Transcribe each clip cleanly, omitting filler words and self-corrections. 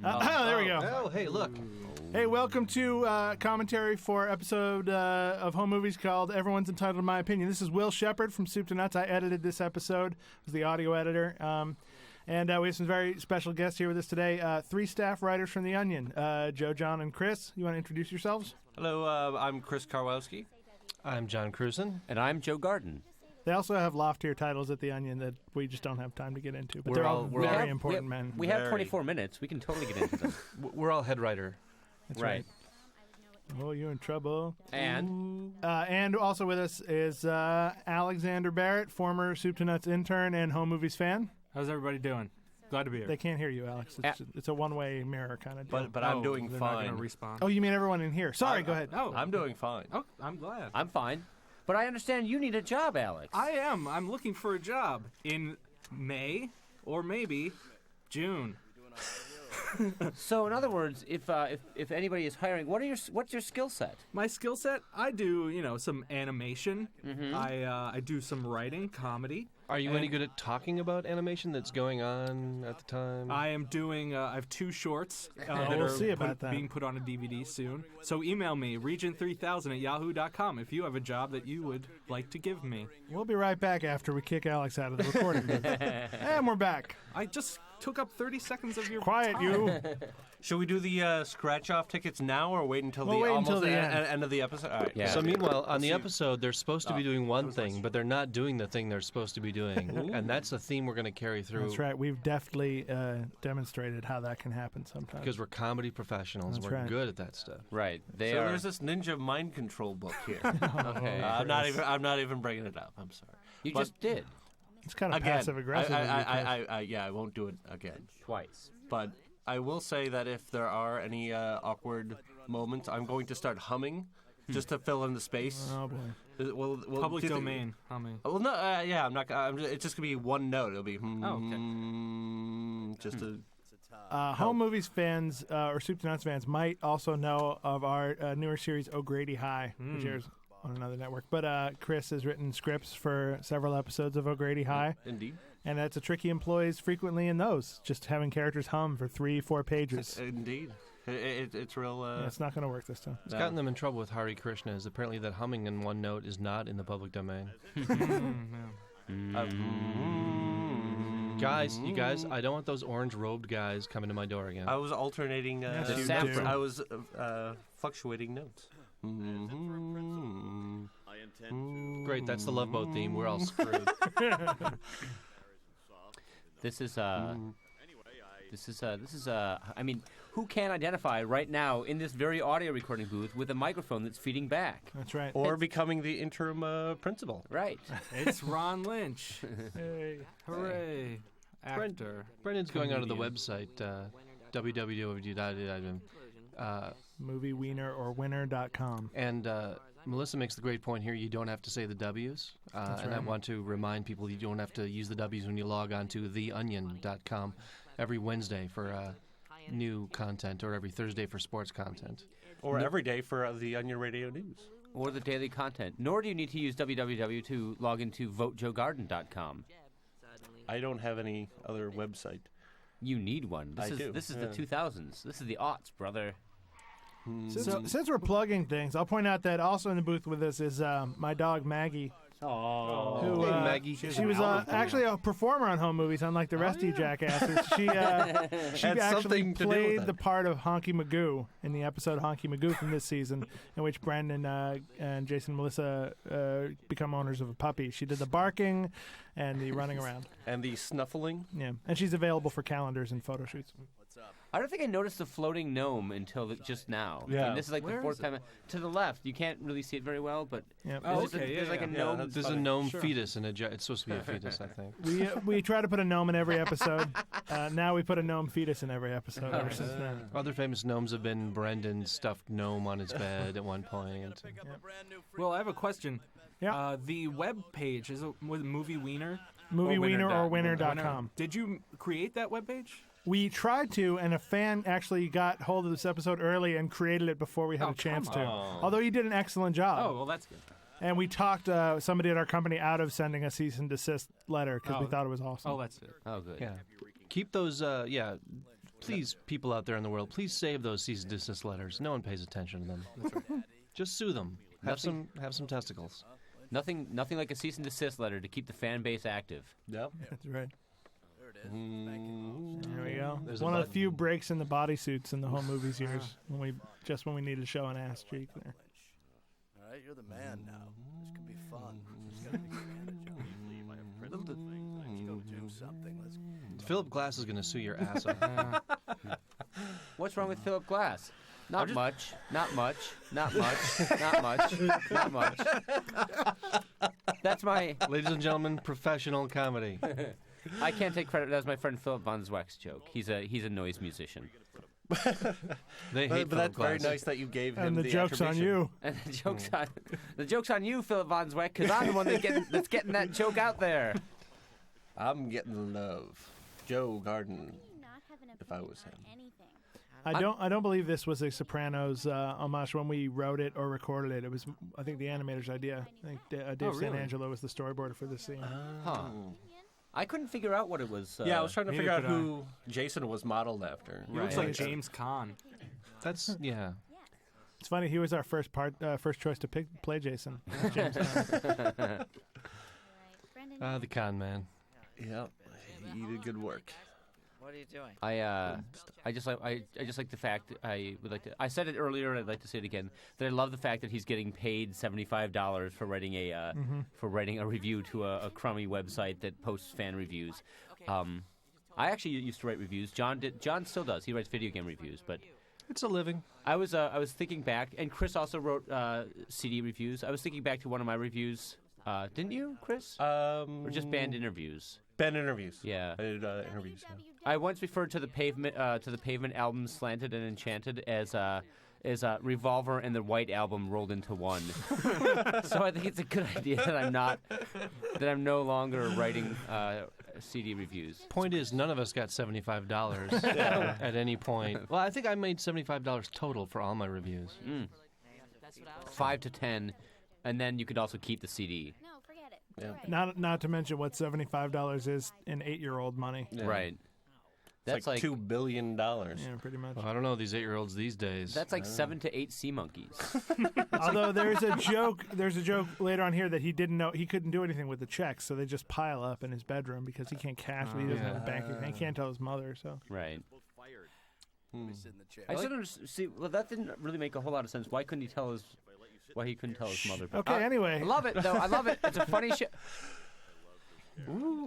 There we go. Oh, hey, look. Hey, welcome to commentary for episode of Home Movies called Everyone's Entitled to My Opinion. This is Will Shepard from Soup2Nuts. I edited this episode. I was the audio editor. And we have some very special guests here with us today. 3 staff writers from The Onion, Joe, John, and Chris. You want to introduce yourselves? Hello, I'm Chris Karkowski. I'm John Krewson. And I'm Joe Garden. They also have loftier titles at The Onion that we just don't have time to get into. But they're all very important men. We have 24 minutes. We can totally get into them. We're all head writer. That's right. Oh, you're in trouble. And also with us is Alexander Barrett, former Soup2Nuts intern and Home Movies fan. How's everybody doing? Glad to be here. They can't hear you, Alex. It's a one-way mirror kind of deal. But I'm doing they're fine. Not gonna respond. Oh, you mean everyone in here? Sorry, go ahead. Oh, I'm doing fine. Oh, I'm glad. I'm fine. But I understand you need a job, Alex. I am. I'm looking for a job in May or maybe June. So, in other words, if anybody is hiring, what's your skill set? My skill set? I do, some animation. Mm-hmm. I do some writing, comedy. Are you any good at talking about animation that's going on at the time? I am doing. I have 2 shorts that we'll are see about that. being put on a DVD soon. So email me region3000@yahoo.com if you have a job that you would like to give me. We'll be right back after we kick Alex out of the recording booth. And we're back. I just took up 30 seconds of your Quiet, time. you. Should we do the scratch-off tickets now or wait until We'll wait almost until the end of the episode? All right. Yeah. So meanwhile, on the episode, they're supposed to be doing one thing, but they're not doing the thing they're supposed to be doing. And that's the theme we're going to carry through. That's right. We've deftly demonstrated how that can happen sometimes. Because we're comedy professionals. That's we're right. good at that stuff. Right. So there's this ninja mind control book here. Okay. I'm not even bringing it up. I'm sorry. You But just did. It's kind of again, passive-aggressive. I won't do it again. Twice. But I will say that if there are any awkward moments, I'm going to start humming just to fill in the space. Oh, boy. Well, Public domain. Humming. Well, no, yeah, I'm not. It's just gonna be one note. It'll be just a. Home Movies fans or Soup2Nuts fans might also know of our newer series O'Grady High, which airs on another network. But Chris has written scripts for several episodes of O'Grady High. Indeed. And that's a trick he employs frequently in those, just having characters hum for 3-4 pages. Indeed. It's real. Yeah, it's not going to work this time. It's gotten them in trouble with Hare Krishna. Is apparently that humming in one note is not in the public domain. Guys, I don't want those orange-robed guys coming to my door again. I was alternating. I was fluctuating notes. Great, that's the Love Boat theme. We're all screwed. This is I mean, who can identify right now in this very audio recording booth with a microphone that's feeding back? That's right. Or becoming the interim principal. Right. It's Ron Lynch. Hey. Hooray. Actor. Brendan's going onto the website, www. Moviewienerorwinner.com. And Melissa makes the great point here, you don't have to say the W's. And I want to remind people you don't have to use the W's when you log on to theonion.com every Wednesday for new content or every Thursday for sports content. Or every day for the Onion Radio News. Or the daily content. Nor do you need to use www to log into votejoegarden.com. I don't have any other website. You need one. This is the 2000s. This is the aughts, brother. Since we're plugging things, I'll point out that also in the booth with us is my dog Maggie. Oh, Who, Hey, Maggie. She was actually a performer on Home Movies, unlike the rest of you jackasses. She actually played the part of Honky Magoo in the episode Honky Magoo from this season, in which Brendan and Jason and Melissa become owners of a puppy. She did the barking and the running around. And the snuffling. Yeah, and she's available for calendars and photo shoots. I don't think I noticed the floating gnome until just now. Yeah. I mean, this is like the fourth time. To the left, you can't really see it very well, but there's like a gnome. There's a gnome fetus in a it's supposed to be a fetus, I think. We try to put a gnome in every episode. Now we put a gnome fetus in every episode ever since then. Other famous gnomes have been Brendan's stuffed gnome on his bed at one point. Well, I have a question. Yeah. The web page, is it with Movie Wiener? Moviewienerorwinner.com. Did you create that web page? We tried to, and a fan actually got hold of this episode early and created it before we had a chance to. Although he did an excellent job. Oh, well, that's good. And we talked somebody at our company out of sending a cease and desist letter because we thought it was awesome. Oh, that's it. Oh, good. Yeah. Keep those, Please, people out there in the world, please save those cease and desist letters. No one pays attention to them. Just sue them. Have some testicles. Nothing like a cease and desist letter to keep the fan base active. Yep. That's right. There we go. There's One a of the few breaks in the bodysuits in the whole movie's years when we needed to show an ass cheek there. All right, you're the man now. This could be fun. Just gotta take advantage of it. Little things. Let's go do something. Let's. Philip Glass is going to sue your ass off. What's wrong with Philip Glass? Not much. Not much. Not much. Not much. Not much. That's my. Ladies and gentlemen, professional comedy. I can't take credit. That was my friend Philip Von Zweck's joke. He's a noise musician. They hate But that's Philip very Glass. nice that you gave him And the joke's on attribution. you. And the joke's on you, Philip Von Zweck, because I'm the one that's getting that joke out there. I'm getting love. Joe Garden, if I was him. I don't believe this was a Sopranos homage when we wrote it or recorded it. It was, I think, the animator's idea. I think Dave really? Sanangelo was the storyboarder for this scene. Huh. I couldn't figure out what it was. Yeah, I was trying to neither figure out could I. who Jason was modeled after. He looks like James Caan. That's, yeah. It's funny. He was our first choice to play Jason. James Caan. The con man. Yep. He did good work. What are you doing? I just like the fact that I would like to. I said it earlier, and I'd like to say it again. That I love the fact that he's getting paid $75 for writing a review to a crummy website that posts fan reviews. I actually used to write reviews. John still does. He writes video game reviews, but It's a living. I was thinking back, and Chris also wrote CD reviews. I was thinking back to one of my reviews. Didn't you, Chris? Or just band interviews? Band interviews. Yeah. I did interviews. Yeah. I once referred to the Pavement album "Slanted and Enchanted" as Revolver and the White Album rolled into one. So I think it's a good idea that I'm no longer writing CD reviews. Point is, none of us got $75 at any point. Well, I think I made $75 total for all my reviews. 5 to 10, and then you could also keep the CD. No, forget it. Yeah. Not to mention what $75 is in 8-year-old money. Yeah. Right. That's like $2 billion. Yeah, pretty much. Well, I don't know these 8-year-olds these days. That's like 7 to 8 sea monkeys. Although there's a joke later on here that he didn't know he couldn't do anything with the checks, so they just pile up in his bedroom because he can't cash. He doesn't have a bank account. He can't tell his mother. So Right. Sit in the chair. I still don't see. Well, that didn't really make a whole lot of sense. Why couldn't he tell his mother? But, okay. Anyway, I love it though. I love it. It's a funny show.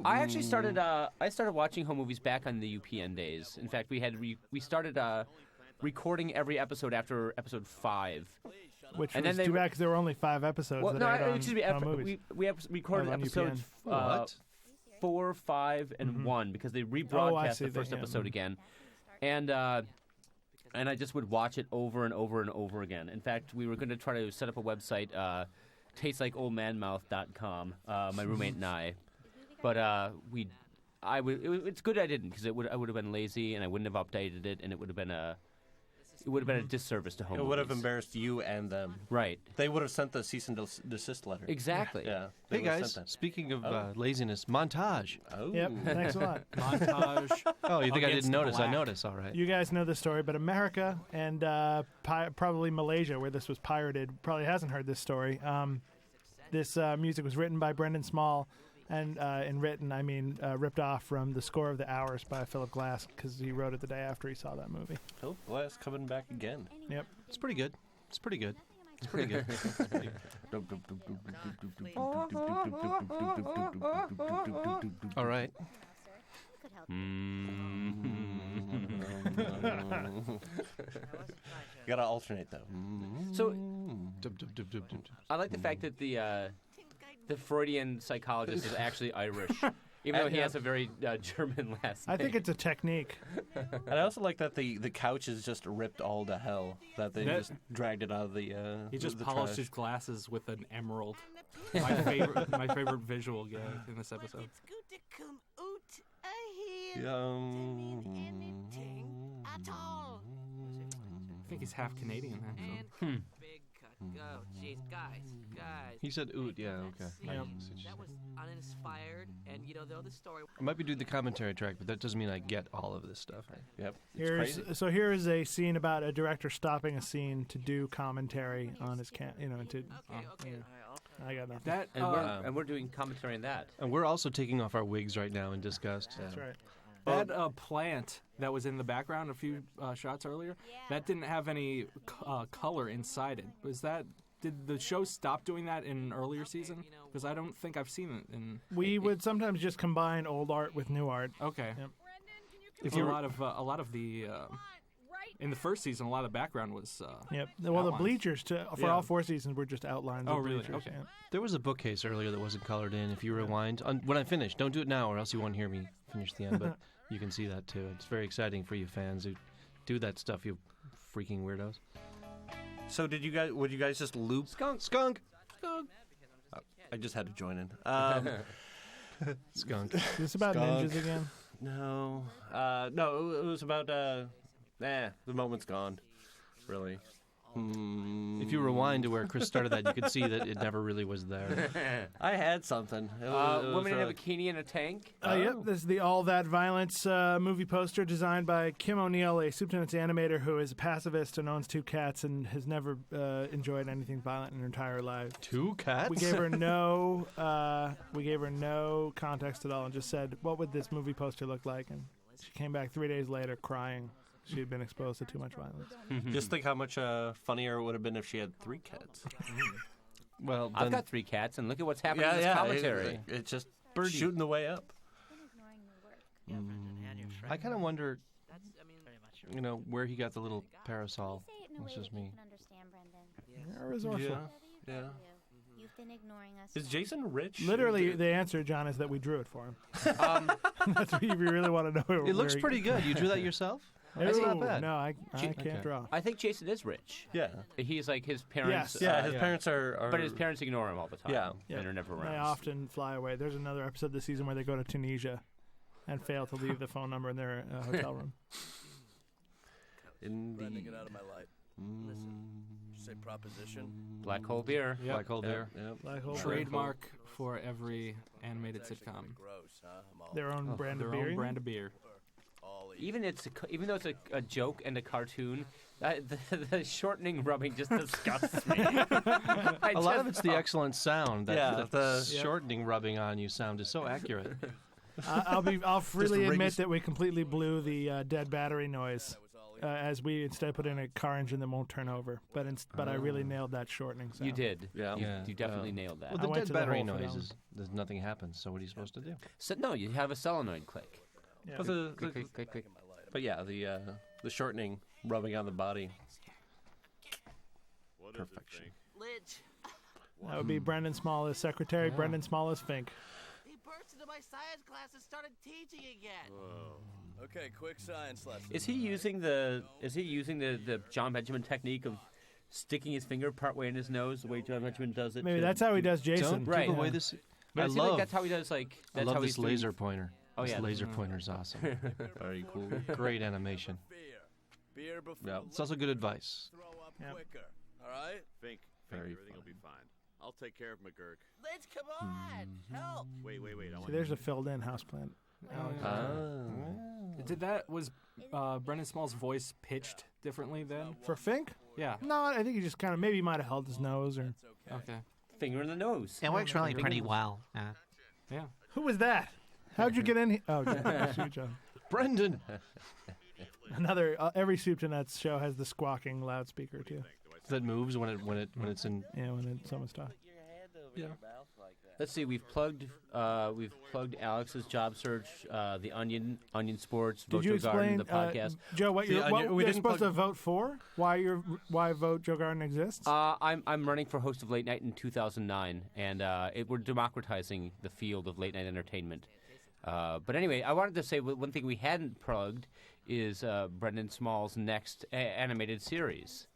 I actually started. I started watching home movies back on the UPN days. In fact, we started recording every episode after episode 5. which and was then too bad because there were only 5 episodes. Well, that no, aired on excuse me. home movies. We recorded On episodes What? 4, 5, and 1 because they rebroadcast see the first that, yeah. episode again, and I just would watch it over and over and over again. In fact, we were going to try to set up a website, tastelikeoldmanmouth.com, my roommate and I, but it's good I didn't because I would have been lazy and I wouldn't have updated it and it would have been a disservice to home. It would have movies. embarrassed you and them. Right. They would have sent the cease and desist letter. Exactly. Yeah. they Hey would have guys, sent speaking of laziness, montage. that. Oh. Yep. Thanks a lot. Montage. Oh, you think I Against didn't notice? I Black. noticed. All right. You guys know this story, but America and probably Malaysia, where this was pirated, probably hasn't heard this story. This music was written by Brendan Small, and written, I mean, ripped off from the score of The Hours by Philip Glass, because he wrote it the day after he saw that movie. Philip Glass coming back again. Yep. It's pretty good. It's pretty good. It's pretty good. All right. Could help. You gotta alternate though. So Dub, dub, dub, dub, dub. I like the fact that the Freudian psychologist is actually Irish, even though he has a very German last name. I think it's a technique. And I also like that the couch is just ripped all to hell. That they That- just dragged it out of the. He just the polished trash. his glasses with an emerald. My favorite visual gag in this episode. Yum. I think he's half Canadian, actually. Oh, jeez, guys. He said oot, yeah, okay. Yep. That was uninspired, and though the story. I might be doing the commentary track, but that doesn't mean I get all of this stuff. Yep. It's crazy. Here is a scene about a director stopping a scene to do commentary on his Okay. I got nothing. That And we're doing commentary on that. And we're also taking off our wigs right now in disgust. That's right. that plant that was in the background a few shots earlier, that didn't have any color inside it. Did the show stop doing that in an earlier season? Because I don't think I've seen it in. We would sometimes just combine old art with new art. Okay. Yep. If a lot of the in the first season, a lot of the background was. Yep. Well, outlines. the bleachers for all 4 seasons were just outlines. Oh, of really? bleachers. Okay. Yeah. There was a bookcase earlier that wasn't colored in. If you rewind, when I finish, don't do it now or else you won't hear me finish the end, but you can see that too. It's very exciting for you fans who do that stuff, you freaking weirdos. So would you guys just loop? Skunk! I just had to join in. Skunk. Is this about Skunk. ninjas again? No. No, it was about, the moment's gone. Really. If you rewind to where Chris started that, you could see that it never really was there. I had something. It was, Women in a bikini in a tank. Yep, this is the All That Violence movie poster designed by Kim O'Neill, a Soup2Nuts animator who is a pacifist and owns 2 cats and has never enjoyed anything violent in her entire life. 2 cats? We gave her no context at all and just said, "What would this movie poster look like?" And she came back 3 days later crying. She had been exposed to too much violence. Just think how much funnier it would have been if she had 3 cats. Well, I've got 3 cats, and look at what's happening in this commentary. It's just shooting the way up. I kind of wonder, where he got the little parasol. It's just me. They're resourceful. Yeah. You've been ignoring us. Is Jason rich? Literally, the answer, John, is that we drew it for him. That's what you really want to know. It looks pretty good. You drew that yourself? It's not bad. No, I can't draw. I think Jason is rich. Yeah. He's like his parents. Yes. Yeah, his parents are. But his parents ignore him all the time. Yeah. And are never They around. often fly away. There's another episode this season where they go to Tunisia and fail to leave the phone number in their hotel room. Brendan, get out of my light. Listen, did you say proposition? Black hole beer. Yep. Black hole beer. Yep. Black hole Trademark for every animated It's actually sitcom. kinda gross, huh? I'm all Their own brand of Their beer. own brand of beer. all eat. Even though it's a joke and a cartoon, the shortening rubbing just disgusts me. A lot of it's the excellent sound. That the shortening rubbing on you sound is so accurate. I'll freely rings. admit that we completely blew the dead battery noise as we instead put in a car engine that won't turn over. But I really nailed that shortening sound. You did. Yeah. You definitely nailed that. Well, I the went dead to the battery hole for that noise one. is nothing happens. So what are you supposed to do? So no, you have a solenoid click. Yeah. But but yeah, the shortening rubbing on the body. Perfection. Lidge. That would be Brendan Small as secretary, Brendan Small as Fink. He burst into my science class and started teaching again. Okay, quick science lesson. Is he using the John Benjamin technique of sticking his finger partway in his nose, the way John Benjamin does it? Maybe that's how he does Jason. Don't Right. give away this. But I it seems like love. that's how he does. Like I that's love how this he's doing- laser pointer. Oh, This yeah. laser pointer's awesome. Very cool. Great animation. Beer before Yeah. It's also good advice. throw up Yep. quicker. All right? Fink, Very everything will be fine. I'll take care of McGurk. Lidge, come on. Help. Wait. I See, want there's a filled-in houseplant. Was Brendan Small's voice pitched differently then? For Fink? Yeah. No, I think he just kind of maybe might have held his nose or. Okay. finger in the nose. It works really pretty well. Yeah. Who was that? How'd you get in here? Oh, John. John. Brendan. Another every Soup2Nuts show has the squawking loudspeaker too. That moves when it's in. Yeah, when someone's talking. Yeah. Let's see. We've plugged Alex's job search, the Onion Sports, Did Vote you Joe Garden, explain, the podcast. Joe, what The you're Onion- we didn't supposed to plug- vote for? Why Vote Joe Garden exists? I'm running for host of Late Night in 2009, and we're democratizing the field of late night entertainment. But anyway, I wanted to say one thing we hadn't plugged is Brendan Small's next animated series,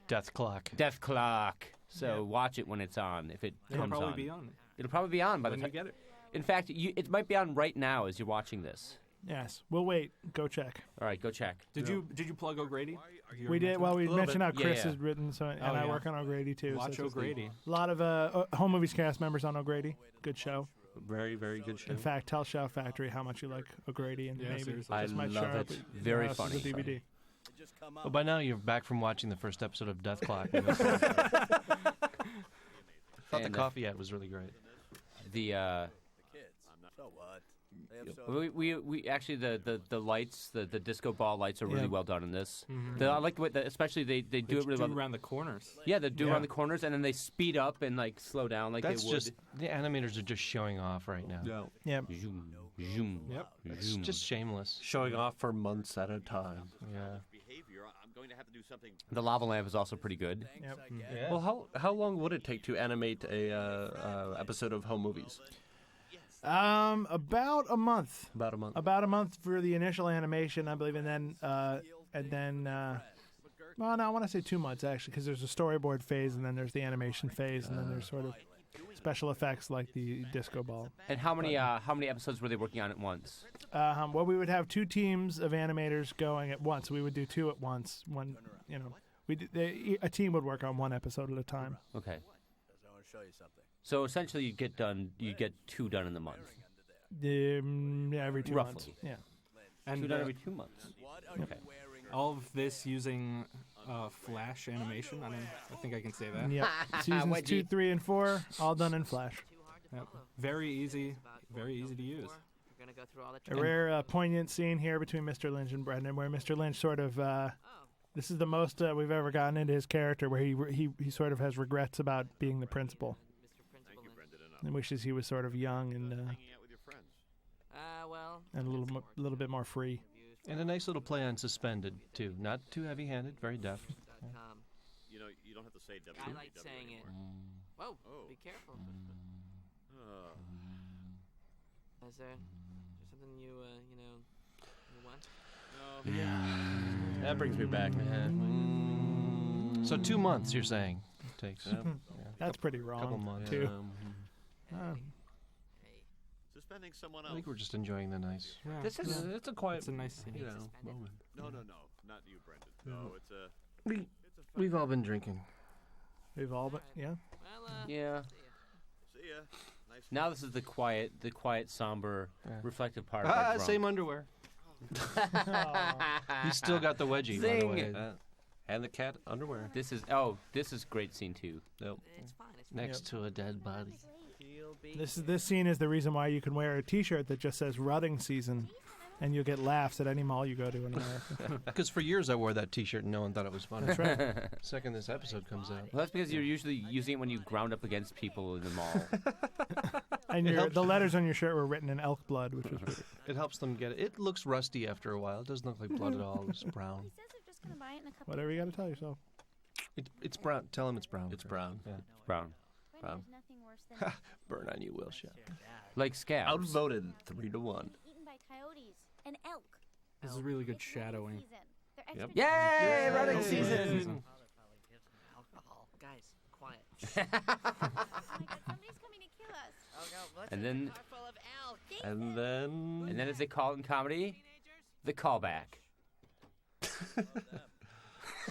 Death Clock. Death Clock. So watch it when it's on, if it It'll comes probably on. be on It'll probably be on by the when time you get it. In fact, it might be on right now as you're watching this. Yes, we'll wait. Go check. All right, go check. Did you plug O'Grady? We did. Well, we mentioned how Chris Yeah. has written, and I work on O'Grady too. Watch so it's O'Grady. A lot of Home Movies cast members on O'Grady. Good show. Very, very good show. In fact, tell Shout Factory how much you like O'Grady, and maybe seriously. just I might love show it. up at your Very house as funny. a DVD. Well, by now you're back from watching the first episode of Death Clock. Thought the And, coffee ad was really great. The Kids. So what? They have so we actually the lights, the disco ball lights are really Yeah. well done in this. Mhm. I like the way that, especially they do it really well. around the corners. Yeah, they do Yeah. around the corners, and then they speed up and like slow down like That's they would. just the animators are just showing off right now. Yeah. Yeah. Zoom, zoom, Yep. It's zoom. just shameless. Showing off for months at a time. Yeah. Behavior. I'm going to have to do something. The lava lamp is also pretty good. Yep. Well, how long would it take to animate a episode of Home Movies? About a month. About a month. About a month for the initial animation, I believe, and then well, no, I want to say 2 months actually, because there's a storyboard phase, and then there's the animation phase, and then there's sort of special effects like the disco ball. And how many episodes were they working on at once? Well, we would have 2 teams of animators going at once. We would do 2 at once. A team would work on 1 episode at a time. Okay. I want to show you something. So essentially, you get 2 done in the month. Yeah, every 2 Roughly. months. Yeah. And 2 done every 2 months. Okay. all of this using Flash animation. I think I can say that. Yep. Seasons 2, 3, and 4, all done in Flash. Yep. Very easy to use. A rare, poignant scene here between Mr. Lynch and Brendan, where Mr. Lynch sort of, this is the most we've ever gotten into his character, where he sort of has regrets about being the principal. And wishes he was sort of young and a little bit more free. And a nice little play on suspended too, not too heavy-handed, very deft. You know, you don't have to say W. I like saying it. Whoa, be careful. Is there something you want? That brings me back. So 2 months, you're saying, it takes. That's pretty wrong. Couple months. too. Suspending someone I else. think we're just enjoying the nice. Yeah. It's a quiet, It's a nice scene. moment. No, not you, Brendan. No, it's a. We've all been drinking. We've all but yeah. Yeah. See ya. Nice. Now this is the quiet, somber, reflective part of our drunk. Same underwear. He's still got the wedgie, by the Zing. way. And the cat underwear. This is great scene too. Nope. It's fine. It's Next to a dead body. This scene is the reason why you can wear a T-shirt that just says "Rutting Season," and you'll get laughs at any mall you go to in America. Because for years I wore that T-shirt and no one thought it was funny. That's right. Second this episode comes out. Well, that's because you're usually using it when you ground up against people in the mall. And the letters on your shirt were written in elk blood, which was weird. It helps them get it. It looks rusty after a while. It doesn't look like blood at all. It's brown. He says they're just gonna buy it in a couple. Whatever you got to tell yourself. It's brown. Tell him it's brown. It's brown. Yeah. Brown. There's nothing worse than Burn on you, Will Shepard. Like scabs. Outvoted 3-1. eaten by coyotes and elk. This is really good shadowing. They're Yep. extra Yay, running Running season. season. alcohol. Guys, quiet. Oh my God, somebody's coming to kill us. Oh no, what's And a then- car full of elk? And then as they call it in comedy, the callback.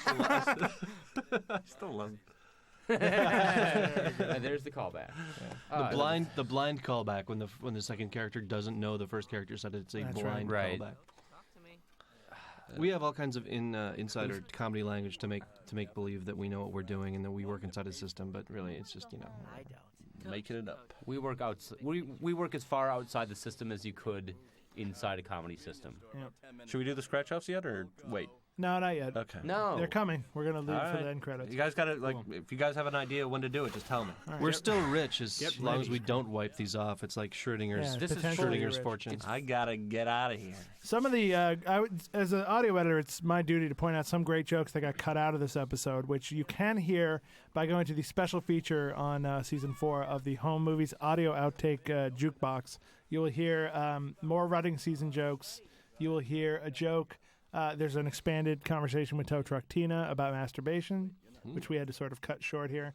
I still love And there's the callback. The blind callback when the second character doesn't know the first character said it's a That's blind right. callback. Talk to me. We have all kinds of insider comedy language to make believe that we know what we're doing and that we work inside a system, but really it's just I don't. making it up. We work we work as far outside the system as you could inside a comedy system. Should we do the scratch offs yet or wait? No, not yet. Okay. No. They're coming. We're gonna leave All for right. the end credits. You guys got to if you guys have an idea when to do it, just tell me. We're still rich as Get long as ready. we don't wipe these off. It's like Schrodinger's Yeah, This is potentially Schrodinger's rich. fortune. I gotta get out of here. Some of the, as an audio editor, it's my duty to point out some great jokes that got cut out of this episode, which you can hear by going to the special feature on season 4 of the Home Movies audio outtake jukebox. You will hear more Rutting Season jokes. You will hear a joke. There's an expanded conversation with Tow Truck Tina about masturbation, which we had to sort of cut short here.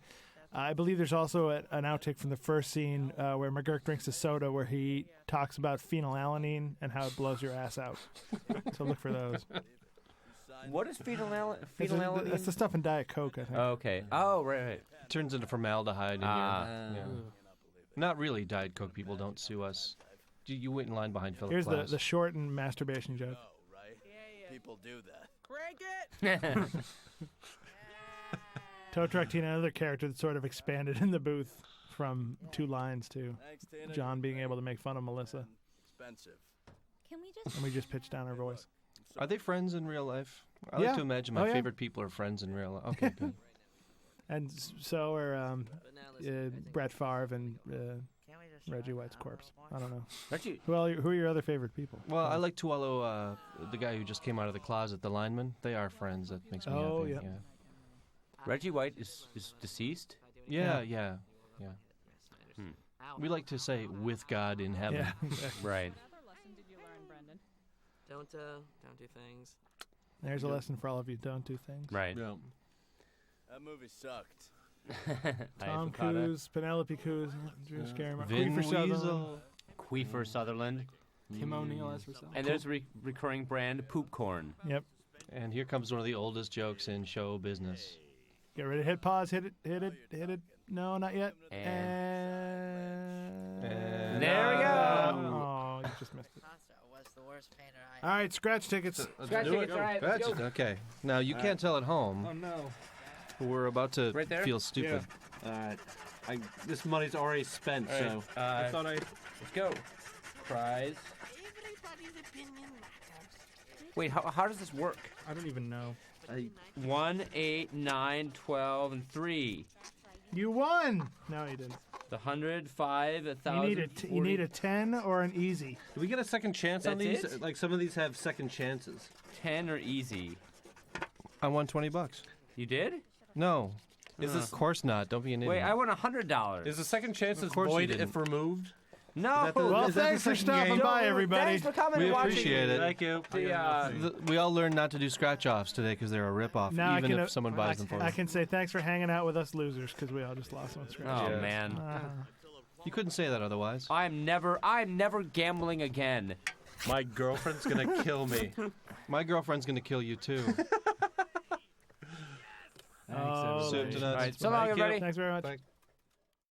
I believe there's also an outtake from the first scene where McGurk drinks a soda where he talks about phenylalanine and how it blows your ass out. So look for those. What is phenylalanine? That's the stuff in Diet Coke, I think. Oh, okay. Oh, right. Turns into formaldehyde in here. Yeah. Not really. Diet Coke people don't sue us. You wait in line behind Philip Here's Glass. the shortened masturbation joke. Oh, right? People do that. Crank it! Tow Truck Tina, another character that sort of expanded in the booth from 2 lines to Thanks, Tina. John being able to make fun of Melissa. Expensive. Can we just? And we just pitched down her voice. Are they friends in real life? I Yeah. like to imagine my Oh, yeah. favorite people are friends in real life. Okay, good. And so are Brett Favre and Reggie White's corpse. I don't know. Reggie. Who are your other favorite people? Well, I like Tualo, the guy who just came out of the closet, the lineman. They are friends. That makes me Oh, happy. yep. Yeah. Reggie White is deceased? Yeah. We like to say with God in heaven. Yeah, exactly. Right. Don't do things. There's a lesson for all of you. Don't do things. Right. Yeah. That movie sucked. Tom Cruise, Penelope Cruz, Drew Scarry, Vin Queefer Sutherland. Weasel. Queefer Sutherland. Tim O'Neill as herself. And there's a recurring brand, Poop Corn. Yep. And here comes one of the oldest jokes in show business. Get ready. Hit pause. Hit it. No, not yet. And there we go. Oh, you just missed it. Was the worst painter All right, scratch tickets. Scratch do tickets, it. all right, let's Scratch go. it. Okay. Now, you can't tell at home. Oh no. We're about to Right there? feel stupid. All right. This money's already spent, All right, so I thought let's go. Prize. Everybody's opinion matters. Wait, how does this work? I don't even know. 1, 8, 9, 12, and 3. You won. No, you didn't. The 100, 5, 1,000. You need a 10 or an easy. Do we get a second chance on That's these? it? Like some of these have second chances. 10 or easy. I won $20. You did? No. Is Of course not. Don't be an idiot. Wait, I won $100. Is the second chance Of course you void didn't. if removed? No. that the- Well, Is that thanks the for second stopping game? by, everybody. Thanks for coming We and watching. appreciate it. Thank you. We all learned not to do scratch-offs today because they're a rip-off, Now even I can, if someone buys them for I us. can say thanks for hanging out with us losers because we all just lost one scratch. Oh, Yes. man. You couldn't say that otherwise. I'm never gambling again. My girlfriend's gonna kill me. My girlfriend's going to kill you, too. Oh, Soup to nuts. All right, so long, Thank you. everybody. thanks very much. Thank-